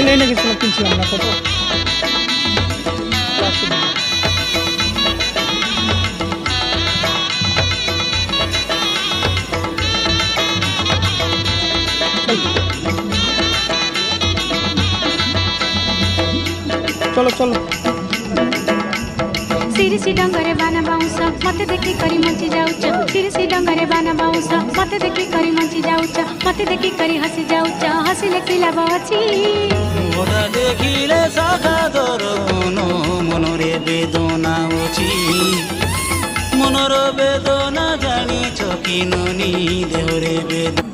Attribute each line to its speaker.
Speaker 1: এই লাইনে গেছিলাম, কিনছিলাম না কত। চলো চলো।
Speaker 2: सिरसी डंगरे बाना बाउंस मते देखी करी मंची जाउच सिरसी डंगरे बाना बाउंस मते देखी करी मंची जाउच मते देखी करी हसी जाउच हसीले किला बाची
Speaker 3: ওরা দেখিলে শাখা দরন মনরে বেদনা অছি মনর বেদনা জানিছ কি ননি দেহরে বেদনা